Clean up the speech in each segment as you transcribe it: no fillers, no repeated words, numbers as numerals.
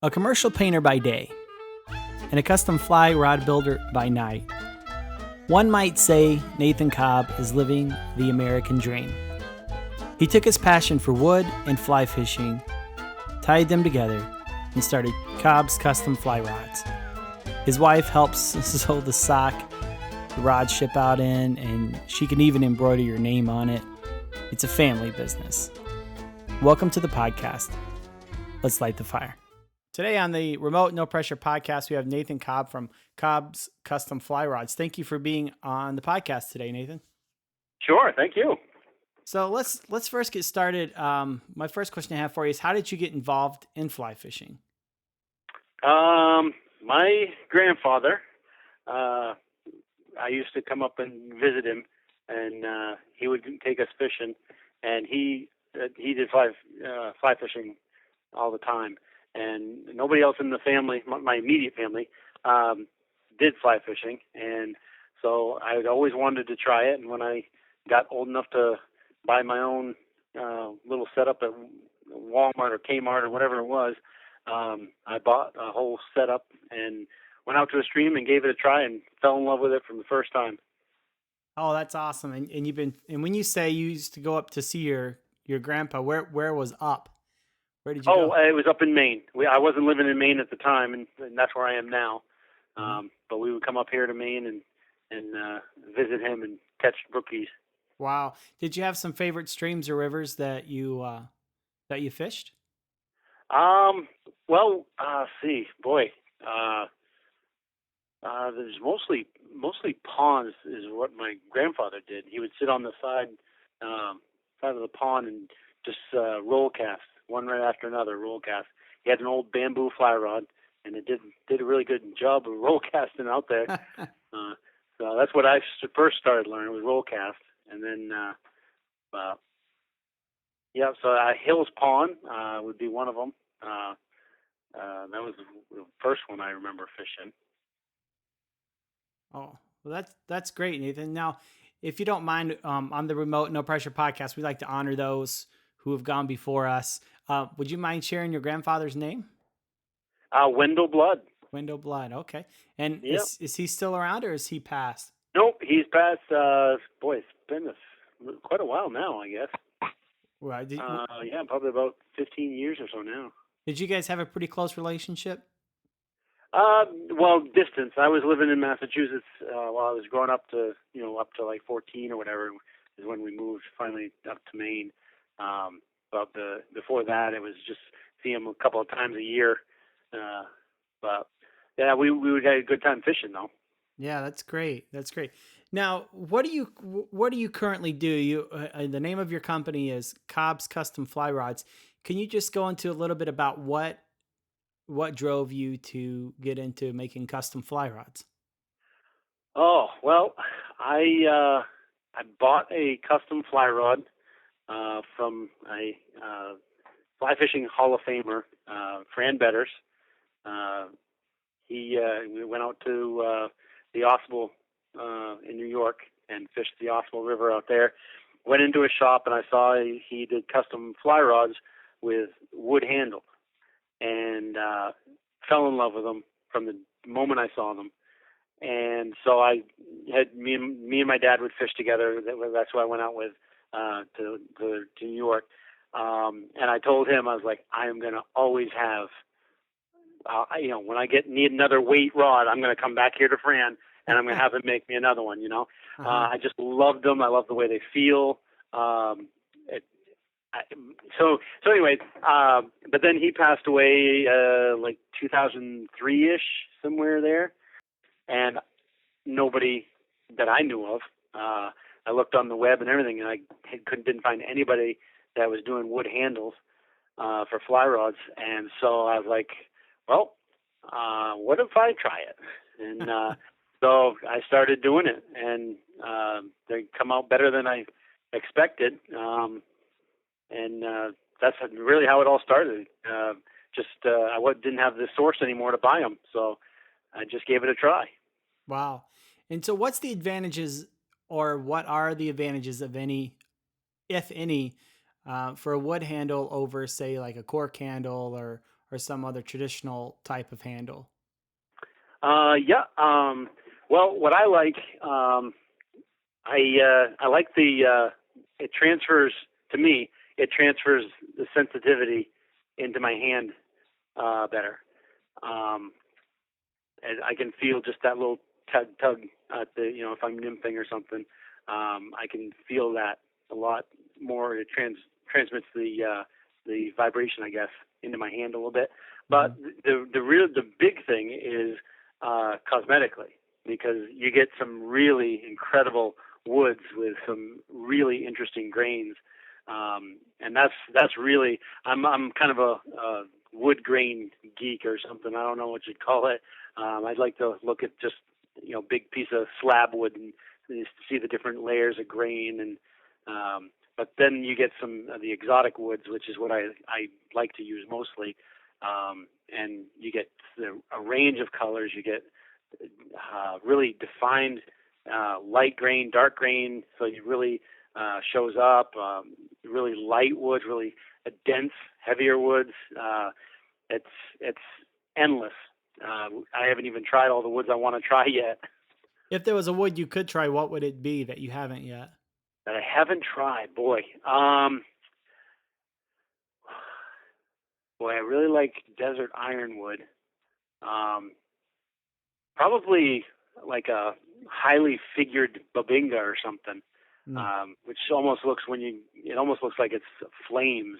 A commercial painter by day and a custom fly rod builder by night. One might say Nathan Cobb is living the American dream. He took his passion for wood and fly fishing, tied them together, and started Cobb's Custom Fly Rods. His wife helps sew the sock the rods ship out in, and she can even embroider your name on it. It's a family business. Welcome to the podcast. Let's light the fire. Today on the Remote No Pressure podcast, we have Nathan Cobb from Cobb's Custom Fly Rods. Thank you for being on the podcast today, Nathan. Sure, thank you. So let's first get started. My first question I have for you is, how did you get involved in fly fishing? My grandfather, I used to come up and visit him, and he would take us fishing, and he did fly fishing all the time. And nobody else in the family, my immediate family, did fly fishing. And so I always wanted to try it. And when I got old enough to buy my own little setup at Walmart or Kmart or whatever it was, I bought a whole setup and went out to a stream and gave it a try and fell in love with it from the first time. Oh, that's awesome. And when you say you used to go up to see your grandpa, where was up? Where did you go? It was up in Maine. I wasn't living in Maine at the time, and that's where I am now. But we would come up here to Maine and visit him and catch brookies. Wow. Did you have some favorite streams or rivers that you fished? See, boy, there's mostly ponds is what my grandfather did. He would sit on the side of the pond and just roll cast, one right after another, roll cast. He had an old bamboo fly rod, and it did a really good job of roll casting out there. So that's what I first started learning, was roll cast. And then, so Hills Pond would be one of them. That was the first one I remember fishing. Oh, well, that's great, Nathan. Now, if you don't mind, on the Remote No Pressure podcast, we like to honor those who have gone before us. Would you mind sharing your grandfather's name? Wendell Blood. Wendell Blood. Okay. And yep. Is he still around, or is he passed? Nope, he's passed. It's been quite a while now, I guess. Well, probably about 15 years or so now. Did you guys have a pretty close relationship? Distance. I was living in Massachusetts while I was growing up to like 14 or whatever is when we moved finally up to Maine. But before that, it was just see him a couple of times a year. We would have a good time fishing though. Yeah, that's great. That's great. Now, what do you currently do? The name of your company is Cobb's Custom Fly Rods. Can you just go into a little bit about what drove you to get into making custom fly rods? Oh, well, I bought a custom fly rod from a fly fishing Hall of Famer, Fran Betters. We went out to the Oswald in New York and fished the Oswald River out there. Went into a shop and I saw he did custom fly rods with wood handles, and fell in love with them from the moment I saw them. And so I had me and my dad would fish together. That's who I went out with to New York. And I told him, I was like, I am going to always have, when I need another weight rod, I'm going to come back here to Fran and I'm going to have him make me another one. Uh-huh. I just loved them. I love the way they feel. But then he passed away like 2003-ish, somewhere there, and nobody that I knew of. I looked on the web and everything, and I didn't find anybody that was doing wood handles for fly rods. And so I was like, well, what if I try it? And so I started doing it, and they come out better than I expected. And that's really how it all started. I didn't have the source anymore to buy them, so I just gave it a try. Wow. And so what's the advantages, or what are the advantages of any, if any, for a wood handle over, say, like a cork handle or or some other traditional type of handle? Yeah. Well, what I like, I like it transfers to me. It transfers the sensitivity into my hand better. Um, and I can feel just that little tug at the, if I'm nymphing or something. I can feel that a lot more. It transmits the vibration, I guess, into my hand a little bit. But Hmm. the big thing is cosmetically, because you get some really incredible woods with some really interesting grains. And that's really, I'm kind of a wood grain geek or something. I don't know what you'd call it. I'd like to look at just big piece of slab wood and just see the different layers of grain, and but then you get some of the exotic woods, which is what I like to use mostly. And you get a range of colors. You get really defined light grain, dark grain, so it really shows up. Really light woods, really dense, heavier woods. It's endless. I haven't even tried all the woods I want to try yet If there was a wood you could try, what would it be that you haven't yet? that I haven't tried. Boy, I really like desert ironwood. Um, Probably like a highly figured babinga or something, Mm. which almost looks it almost looks like it's flames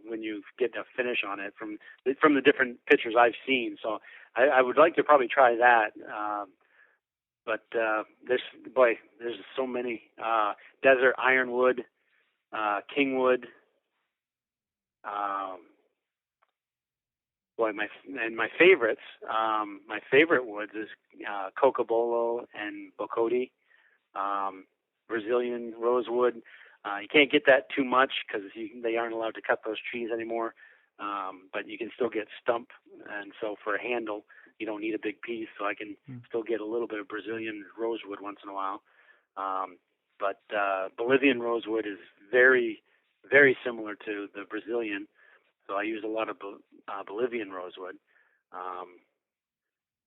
when you get a finish on it from the different pictures I've seen. So I would like to probably try that. But there's so many desert ironwood, kingwood. Um, my favorites. My favorite woods is cocobolo and bocote, um, Brazilian rosewood. You can't get that too much because they aren't allowed to cut those trees anymore. But you can still get stump, and so for a handle, you don't need a big piece. So I can Mm. still get a little bit of Brazilian rosewood once in a while. But Bolivian rosewood is very, very similar to the Brazilian. So I use a lot of Bolivian rosewood. Um,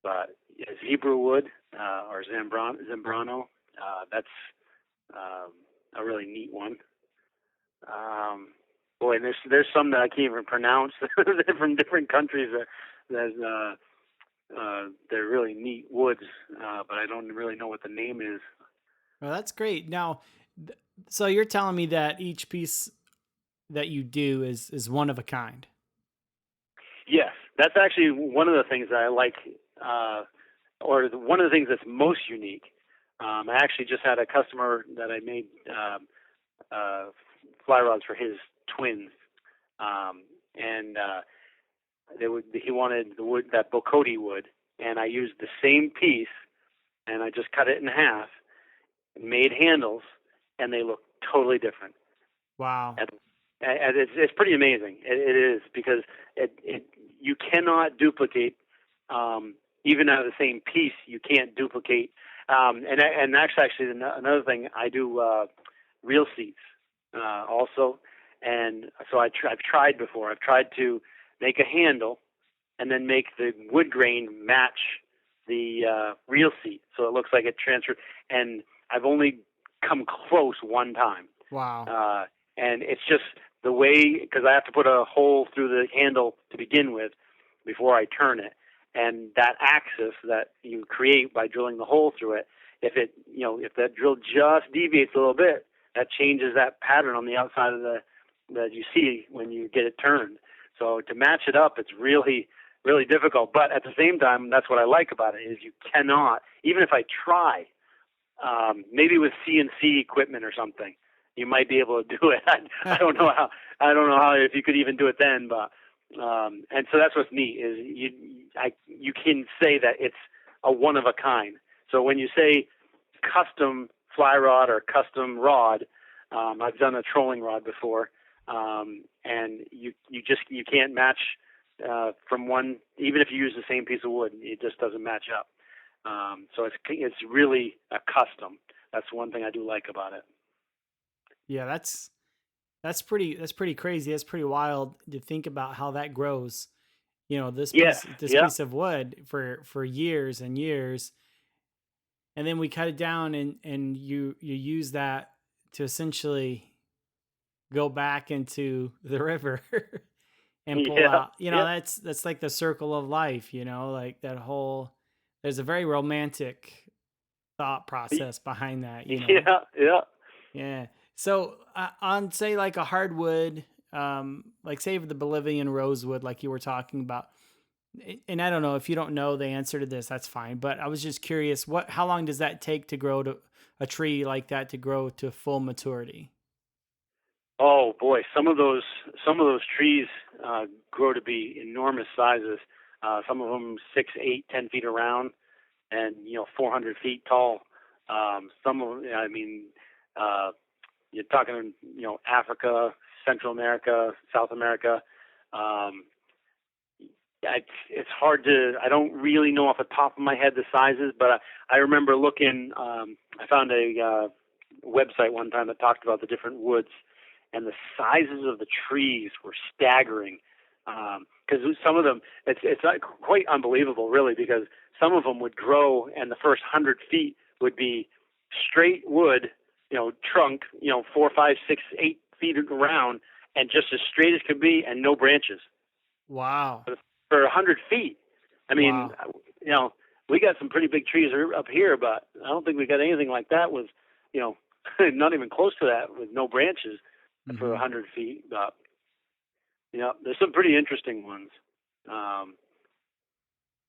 but zebra wood or Zambrano, that's um, a really neat one. Um, Boy, and there's some that I can't even pronounce. They're from different countries that they're really neat woods, but I don't really know what the name is. Well, that's great. Now, so you're telling me that each piece that you do is one of a kind. Yes, that's actually one of the things that I like, one of the things that's most unique. I actually just had a customer that I made uh, fly rods for his twins, and he wanted the wood, that bocote wood, and I used the same piece, and I just cut it in half, made handles, and they look totally different. Wow. And it's pretty amazing. It is, because it you cannot duplicate, even out of the same piece. You can't duplicate. And actually another thing, I do reel seats also, and so I've tried before. I've tried to make a handle and then make the wood grain match the reel seat, so it looks like it transferred. And I've only come close one time. Wow. And it's just the way, because I have to put a hole through the handle to begin with before I turn it, and that axis that you create by drilling the hole through it, if that drill just deviates a little bit, that changes that pattern on the outside of that you see when you get it turned. So to match it up, it's really, really difficult. But at the same time, that's what I like about it, is you cannot, even if I try, maybe with CNC equipment or something, you might be able to do it. I don't know how. I don't know how, if you could even do it then. But and so that's what's neat, is you can say that it's a one of a kind. So when you say custom fly rod or custom rod, I've done a trolling rod before, and you can't match from one, even if you use the same piece of wood, it just doesn't match up. So it's really a custom. That's one thing I do like about it. Yeah, that's pretty crazy. That's pretty wild to think about how that grows. this Yeah. Yeah. piece of wood for years and years, and then we cut it down, and you use that to essentially go back into the river and pull Yeah. out. Yeah. That's like the circle of life, like that whole. There's a very romantic thought process behind that. Yeah. Yeah. Yeah. So on say like a hardwood, like say the Bolivian rosewood, like you were talking about, and I don't know if you don't know the answer to this, that's fine. But I was just curious, how long does that take to grow to a tree like that to grow to full maturity? Oh boy, some of those trees grow to be enormous sizes. Some of them 6, 8, 10 feet around, and 400 feet tall. Some of them, I mean, uh, you're talking, Africa, Central America, South America. Um, it's hard to. I don't really know off the top of my head the sizes, but I remember looking. I found a website one time that talked about the different woods, and the sizes of the trees were staggering. Because some of them, it's like quite unbelievable, really, because some of them would grow, and the first 100 feet would be straight wood, trunk, 4, 5, 6, 8 feet around, and just as straight as could be, and no branches Wow. for 100 feet. I mean, Wow. we got some pretty big trees up here, but I don't think we got anything like that with, not even close to that with no branches for Mm-hmm. 100 feet. But there's some pretty interesting ones.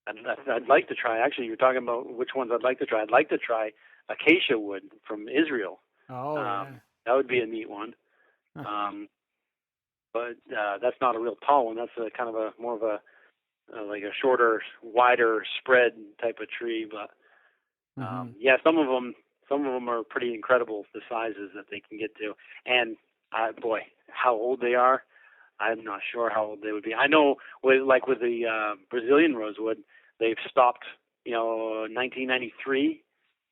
I'd like to try. Actually, you're talking about which ones I'd like to try. I'd like to try acacia wood from Israel. Oh yeah. That would be a neat one. Huh. But that's not a real tall one. That's a kind of a more of a like a shorter, wider spread type of tree. But Mm-hmm. yeah, some of them are pretty incredible, the sizes that they can get to. And boy, how old they are, I'm not sure how old they would be. I know with the Brazilian rosewood, they've stopped. 1993,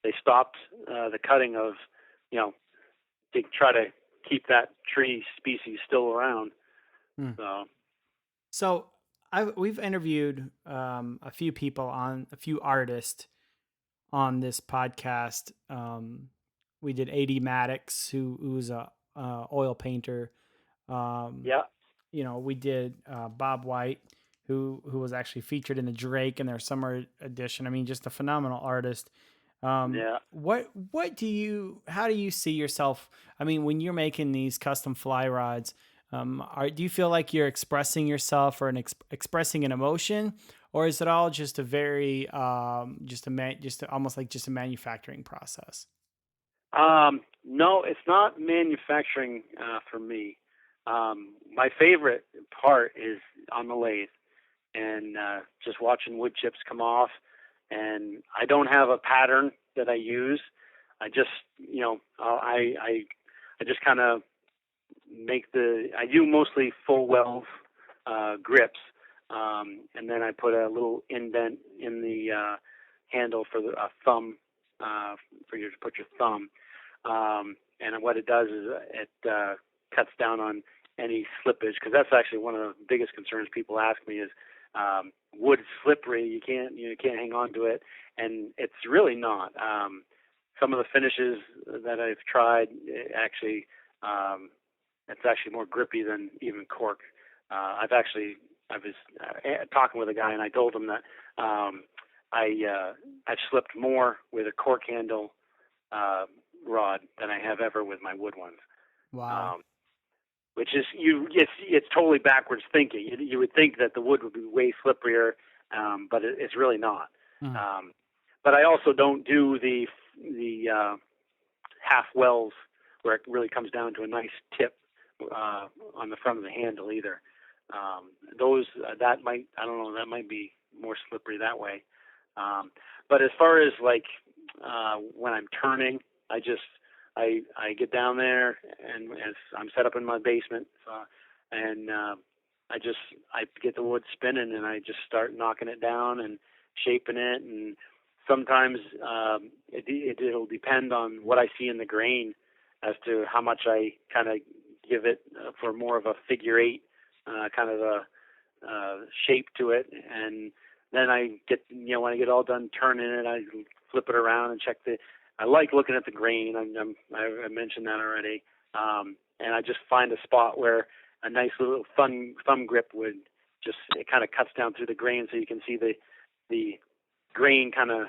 they stopped the cutting of, to try to keep that tree species still around. Hmm. So So we've interviewed a few people a few artists on this podcast. We did A.D. Maddox, who's a oil painter. Um, yeah, we did Bob White, who was actually featured in the Drake in their summer edition. I mean, just a phenomenal artist. yeah. How do you see yourself? I mean, when you're making these custom fly rods, do you feel like you're expressing yourself or expressing an emotion, or is it all just a very, almost like just a manufacturing process? No, it's not manufacturing for me. My favorite part is on the lathe and just watching wood chips come off. And I don't have a pattern that I use. I just, I just kind of I do mostly full weld grips, and then I put a little indent in the handle for the thumb, for you to put your thumb. And what it does is it cuts down on any slippage, because that's actually one of the biggest concerns people ask me is wood is slippery. You can't hang on to it, and it's really not. Some of the finishes that I've tried, it's actually more grippy than even cork. I was talking with a guy, and I told him that I've slipped more with a cork handle rod than I have ever with my wood ones. Wow. Which is it's totally backwards thinking. You would think that the wood would be way slipperier, but it's really not. Mm. But I also don't do the half wells where it really comes down to a nice tip on the front of the handle either. Those that might be more slippery that way. But as far as like when I'm turning, I get down there, and as I'm set up in my basement, and I get the wood spinning, and I just start knocking it down and shaping it. And sometimes it'll depend on what I see in the grain as to how much I kind of give it for more of a figure eight kind of shape to it, and then I get, when I get all done turning it, I flip it around and check the. I like looking at the grain. I mentioned that already, and I just find a spot where a nice little thumb grip would just, it kind of cuts down through the grain, so you can see the grain kind of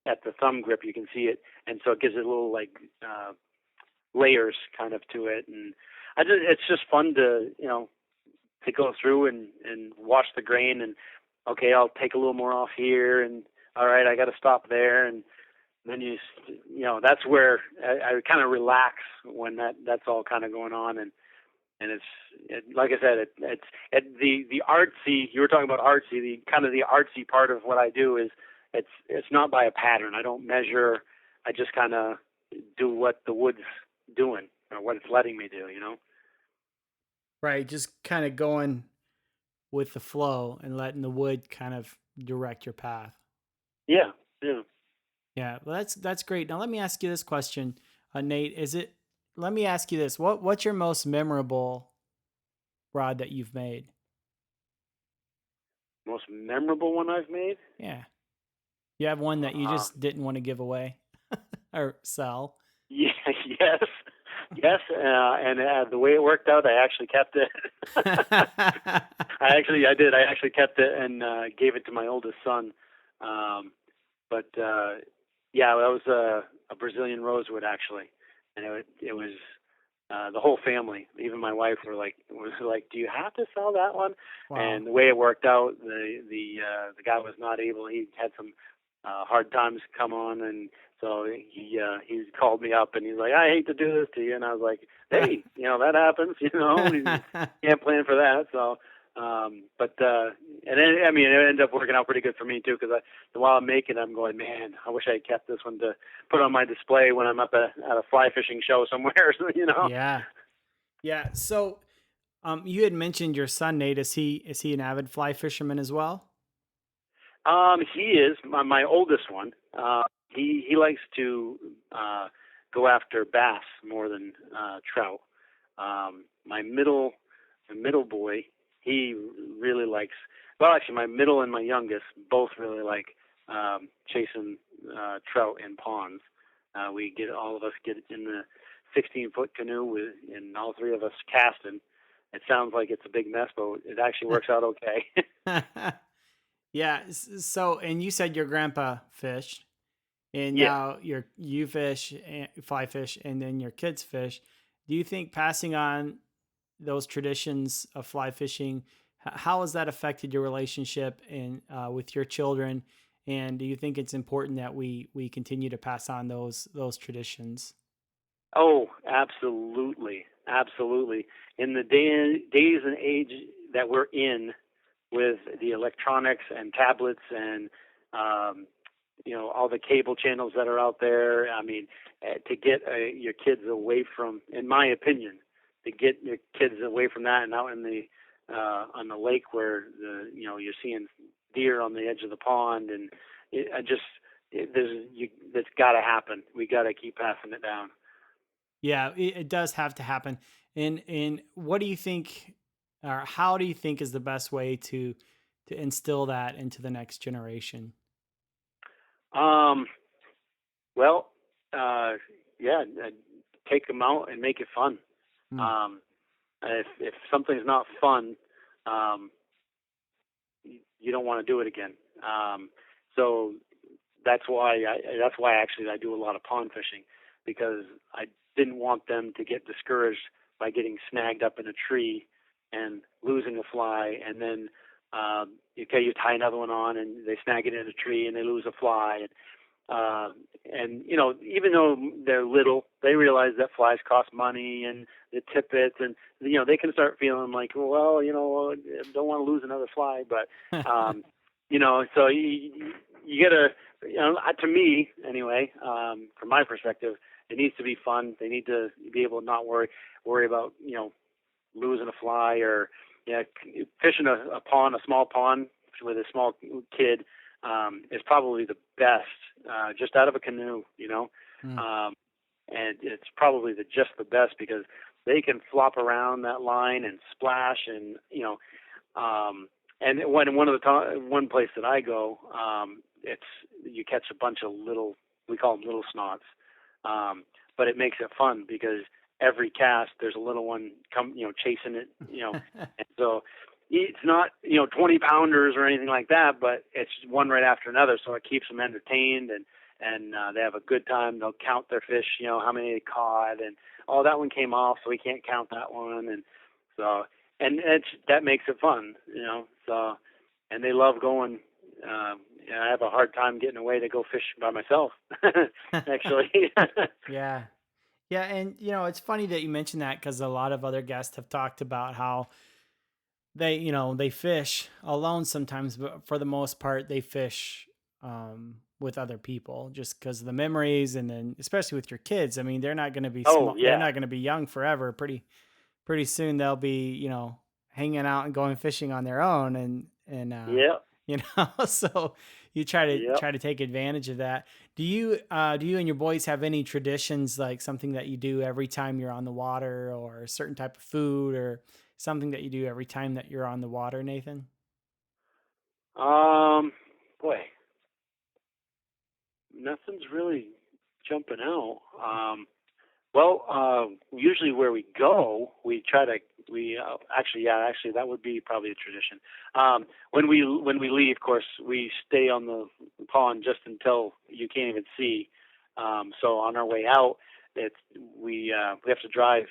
at the thumb grip. You can see it, and so it gives it a little like layers kind of to it, and it's just fun to to go through and wash the grain, and okay, I'll take a little more off here, and all right, I got to stop there, and then that's where I kind of relax when that's all kind of going on, and like I said, it's the artsy. You were talking about artsy. The kind of the artsy part of what I do is it's not by a pattern. I don't measure. I just kind of do what the wood's doing or what it's letting me do. Right, just kind of going with the flow and letting the wood kind of direct your path. Yeah. Yeah, well, that's great. Now let me ask you this question, Nate. Let me ask you this: what's your most memorable rod that you've made? Most memorable one I've made? Yeah, you have one that you just didn't want to give away or sell. Yeah, yes, and the way it worked out, I actually kept it. I did. I actually kept it and gave it to my oldest son. But yeah, that was a Brazilian rosewood actually, and it was the whole family, even my wife, was like, "Do you have to sell that one?" Wow. And the way it worked out, the guy was not able. He had some hard times come on, and so he called me up and he's like, "I hate to do this to you," and I was like, "Hey, that happens, you can't plan for that." So, and then, I mean, it ended up working out pretty good for me too, because while I'm making it, I'm going, man, I wish I had kept this one to put on my display when I'm up at a fly fishing show somewhere. Yeah. So, you had mentioned your son, Nate. Is he an avid fly fisherman as well? He is my oldest one. He likes to go after bass more than trout. My middle boy, he really likes. Well, actually, my middle and my youngest both really like chasing trout in ponds. All of us get in the 16-foot canoe and all three of us casting. It sounds like it's a big mess, but it actually works out okay. Yeah. So, and you said your grandpa fished, and Yeah. now you fish, fly fish, and then your kids fish. Do you think passing on those traditions of fly fishing, how has that affected your relationship and with your children? And do you think it's important that we continue to pass on those traditions? Oh, absolutely, absolutely. In the days and age that we're in, with the electronics and tablets and all the cable channels that are out there, I mean, to get your kids away from, in my opinion, to get your kids away from that and out in the on the lake where you're seeing deer on the edge of the pond, and that's got to happen. We got to keep passing it down. Yeah, it does have to happen. And what do you think, or how do you think is the best way to instill that into the next generation? Well, yeah, take them out and make it fun. Mm. If something's not fun, you don't want to do it again. So that's why actually I do a lot of pond fishing, because I didn't want them to get discouraged by getting snagged up in a tree and losing a fly, and then you tie another one on and they snag it in a tree and they lose a fly. And even though they're little, they realize that flies cost money and the tippets, and they can start feeling like, well, don't want to lose another fly, but so you gotta, to me anyway, from my perspective, it needs to be fun. They need to be able to not worry about losing a fly, or fishing a small pond with a small kid is probably the best, just out of a canoe, Mm. and it's probably just the best, because they can flop around that line and splash, and And when one place that I go, it's you catch a bunch of little, we call them little snots, but it makes it fun because every cast there's a little one chasing it, and so it's not 20 pounders or anything like that, but it's one right after another, so it keeps them entertained and they have a good time. They'll count their fish, how many they caught, and that one came off, so we can't count that one, and so that makes it fun, So, and they love going. I have a hard time getting away to go fish by myself, actually. Yeah. Yeah, and it's funny that you mentioned that because a lot of other guests have talked about how they fish alone sometimes, but for the most part they fish with other people just because of the memories, and then especially with your kids. I mean, they're not going to be Oh small, they're yeah, not going to be young forever. Pretty soon they'll be hanging out and going fishing on their own, yeah, so you try to yeah. take advantage of that. Do you and your boys have any traditions, like something that you do every time you're on the water, or a certain type of food, or something that you do every time that you're on the water, Nathan? Um, Boy, nothing's really jumping out. Usually where we go, we try to actually that would be probably a tradition. When we leave, of course, we stay on the pond just until you can't even see. So on our way out, it's we have to drive.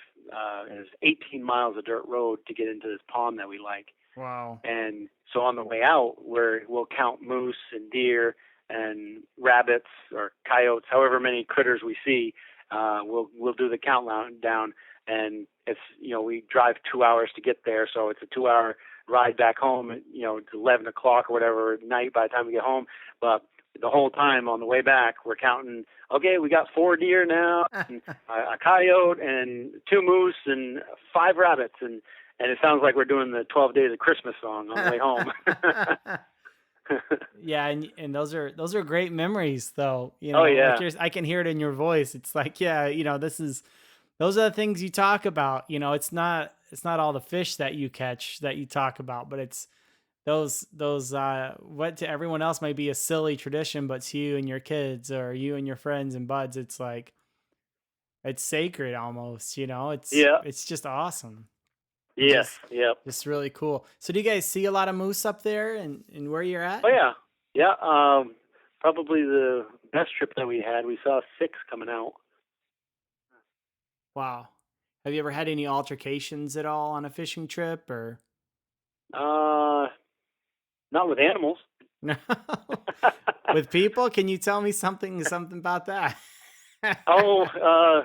It's 18 miles of dirt road to get into this pond that we like. Wow. And so on the way out, we'll count moose and deer and rabbits or coyotes, however many critters we see. We'll do the countdown, and it's we drive 2 hours to get there, so it's a 2 hour ride back home. It's 11 o'clock or whatever at night by the time we get home. But the whole time on the way back, we're counting. Okay, we got 4 deer now, and a coyote, and 2 moose, and 5 rabbits, and it sounds like we're doing the 12 Days of Christmas song on the way home. Yeah, and those are great memories, though. Oh Like yeah, I can hear it in your voice. It's like, yeah, those are the things you talk about. It's not all the fish that you catch that you talk about, but it's those what to everyone else might be a silly tradition, but to you and your kids, or you and your friends and buds, it's like it's sacred almost. It's yeah, it's just awesome. yes, Just yep. just really cool. So do you guys see a lot of moose up there and where you're at? Oh yeah, yeah. Probably the best trip that we had. We saw 6 coming out. Wow. Have you ever had any altercations at all on a fishing trip, or Uh, Not with animals. no? With people? Can you tell me something about that? Oh,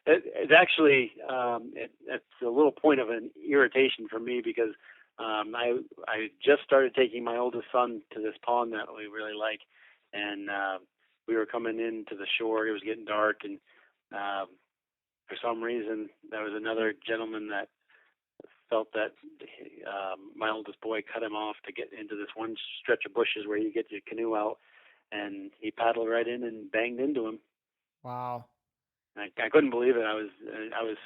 it's actually it's a little point of an irritation for me because I just started taking my oldest son to this pond that we really like, and we were coming into the shore. It was getting dark, and uh, for some reason there was another gentleman that felt that my oldest boy cut him off to get into this one stretch of bushes where you get your canoe out, and he paddled right in and banged into him. Wow. I couldn't believe it. I was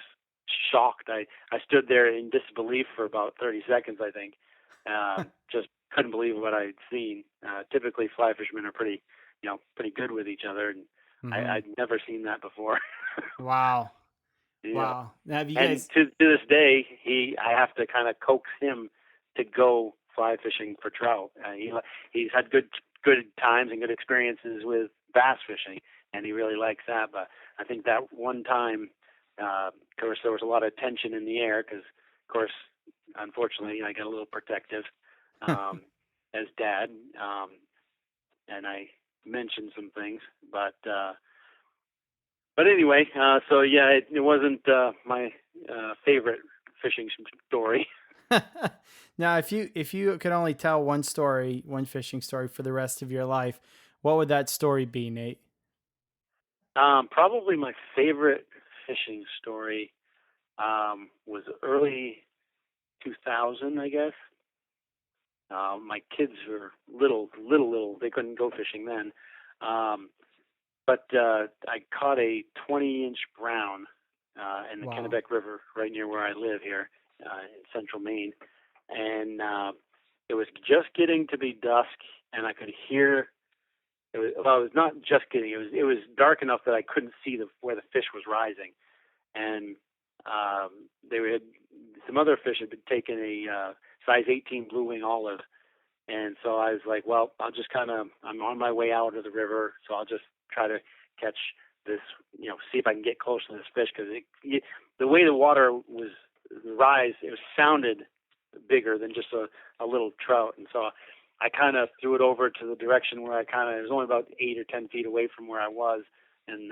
shocked. I stood there in disbelief for about 30 seconds, I think. Just couldn't believe what I'd seen. Typically, fly fishermen are pretty good with each other, and Hmm. I'd never seen that before. Wow. Yeah. Wow. Now, have you And guys? to this day, I have to kind of coax him to go fly fishing for trout. He's had good times and good experiences with bass fishing, and he really likes that. But I think that one time, of course, there was a lot of tension in the air because, of course, unfortunately, I got a little protective as dad, and I mentioned some things, but anyway, so yeah, it wasn't my favorite fishing story. Now, if you could only tell one story, one fishing story for the rest of your life, what would that story be, Nate? Probably my favorite fishing story was early 2000, I guess. My kids were little. They couldn't go fishing then. Um, but I caught a 20-inch brown in the Wow. Kennebec River right near where I live here in central Maine. and it was just getting to be dusk, and I could hear. It was not just getting. It was dark enough that I couldn't see where the fish was rising, and they had some other fish had been taking a size 18 blue wing olive, and so I was like, well, I'm on my way out of the river, so I'll just try to catch this, see if I can get close to this fish, because the way the water was rise, it sounded bigger than just a little trout, and so I kind of threw it over to the direction where it was only about 8 or 10 feet away from where I was, and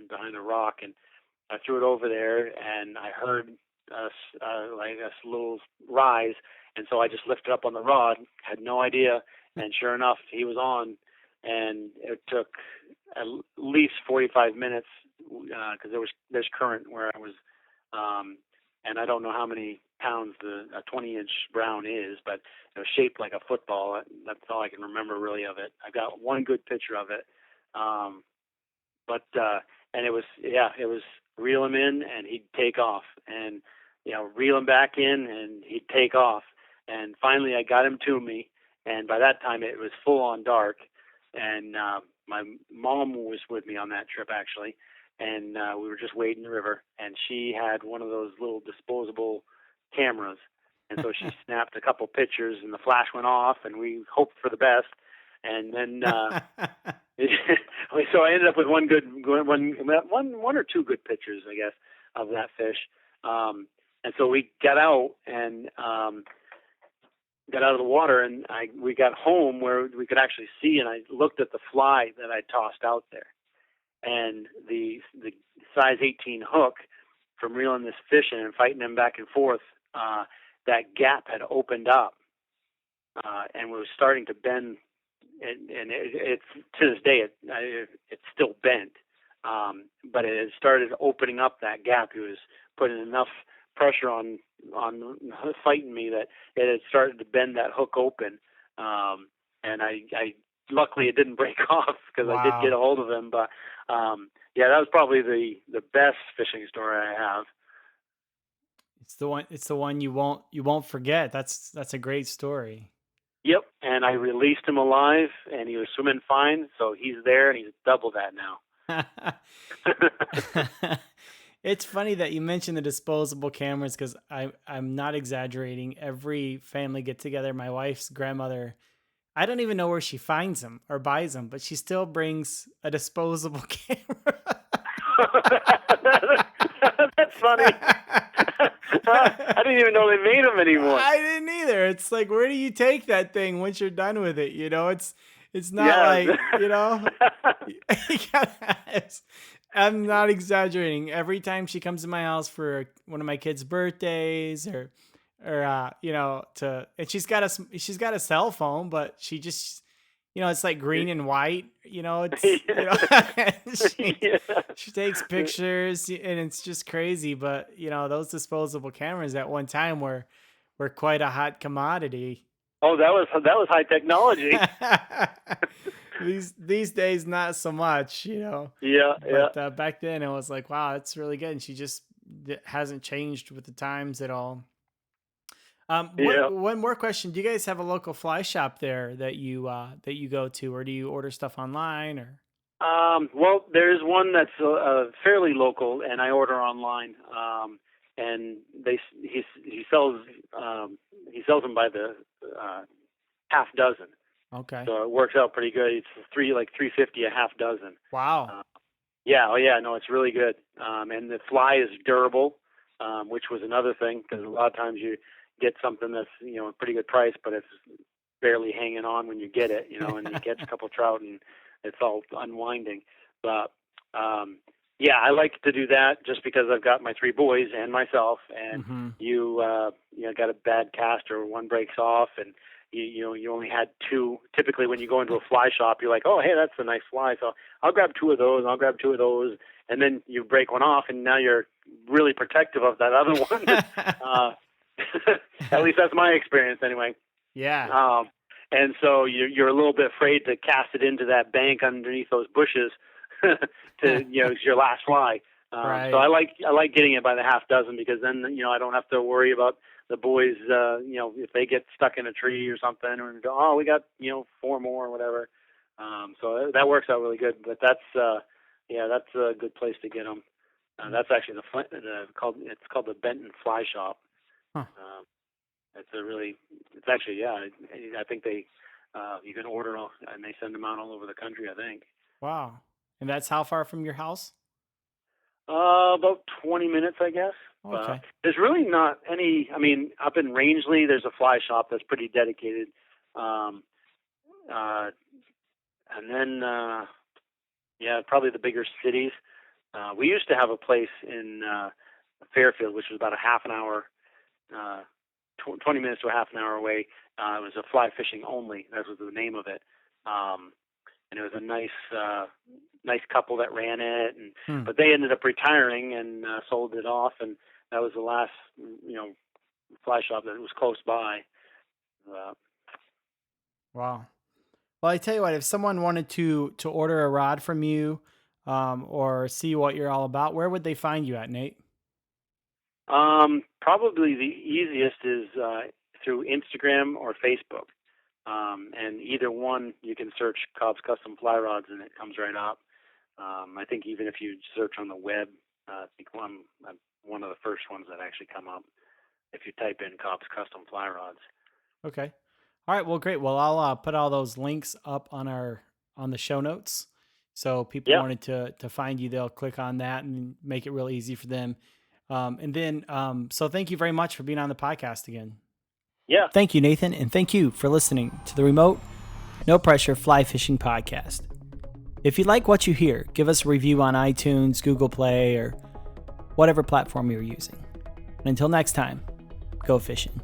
behind a rock, and I threw it over there, and I heard like a little rise, and so I just lifted up on the rod, had no idea, and sure enough, he was on, and it took at least 45 minutes because there's current where I was, and I don't know how many pounds a 20-inch brown is, but it was shaped like a football. That's all I can remember really of it. I got one good picture of it, and it was reel him in and he'd take off, and reel him back in and he'd take off, and finally I got him to me, and by that time it was full on dark, and my mom was with me on that trip actually, and we were just wading the river, and she had one of those little disposable cameras, and so she snapped a couple pictures, and the flash went off, and we hoped for the best, and then so I ended up with one or two good pictures, I guess, of that fish, and so we got out and got out of the water, and we got home where we could actually see, and I looked at the fly that I tossed out there, and the size 18 hook from reeling this fish in and fighting him back and forth, that gap had opened up, and was starting to bend, and it's to this day it's still bent, but it had started opening up that gap. He was putting enough pressure on fighting me that it had started to bend that hook open, and I luckily it didn't break off because I did get a hold of him, but that was probably the best fishing story I have. It's the one you won't forget. That's a great story. Yep, and I released him alive, and he was swimming fine, so he's there, and he's double that now. It's funny that you mentioned the disposable cameras, because I'm not exaggerating. Every family get together, my wife's grandmother, I don't even know where she finds them or buys them, but she still brings a disposable camera. That's funny. I didn't even know they made them anymore. I didn't either. It's like, where do you take that thing once you're done with it? It's not I'm not exaggerating. Every time she comes to my house for one of my kids' birthdays or and she's got a cell phone, but she just, it's like green and white, she takes pictures, and it's just crazy. But, those disposable cameras at one time were quite a hot commodity. Oh, that was high technology. These days, not so much, Yeah. But back then it was like, wow, that's really good. And she just hasn't changed with the times at all. One more question. Do you guys have a local fly shop there that you go to, or do you order stuff online, or? Well, there's one that's fairly local, and I order online. And he sells them by the half dozen. Okay. So it works out pretty good. It's $3.50 a half dozen. Wow. Yeah. Oh yeah. No, it's really good. And the fly is durable, which was another thing, because a lot of times you get something that's a pretty good price, but it's barely hanging on when you get it, and you catch a couple trout and it's all unwinding. But I like to do that just because I've got my 3 boys and myself, and you got a bad cast or one breaks off, and you only had 2. Typically, when you go into a fly shop, you're like, oh, hey, that's a nice fly, so I'll grab 2 of those, and then you break one off, and now you're really protective of that other one. At least that's my experience, anyway. Yeah. And so you're a little bit afraid to cast it into that bank underneath those bushes it's your last fly. Right. So I like getting it by the half dozen, because then I don't have to worry about the boys, if they get stuck in a tree or something, or go, oh, we got 4 more or whatever. So that works out really good. But that's a good place to get them. That's actually it's called the Benton Fly Shop. Huh. I think you can order and they send them out all over the country, I think. Wow. And that's how far from your house? About 20 minutes, I guess. Okay. There's really not any. I mean, up in Rangeley, there's a fly shop that's pretty dedicated. And then, probably the bigger cities. We used to have a place in Fairfield, which was about a half an hour, 20 minutes to a half an hour away. It was a fly fishing only. That was the name of it. And it was a nice couple that ran it, but they ended up retiring and sold it off, and that was the last, fly shop that was close by. Wow. Well, I tell you what, if someone wanted to order a rod from you, or see what you're all about, where would they find you at, Nate? Probably the easiest is through Instagram or Facebook. And either one, you can search Cobb's Custom Fly Rods and it comes right up. I think even if you search on the web, I think I'm one of the first ones that actually come up if you type in Cobb's Custom Fly Rods. Okay. All right. Well, great. Well, I'll put all those links up on the show notes. So people wanted to find you, they'll click on that and make it real easy for them. So thank you very much for being on the podcast again. Yeah. Thank you, Nathan. And thank you for listening to the Remote No Pressure Fly Fishing Podcast. If you like what you hear, give us a review on iTunes, Google Play, or whatever platform you're using. And until next time, go fishing.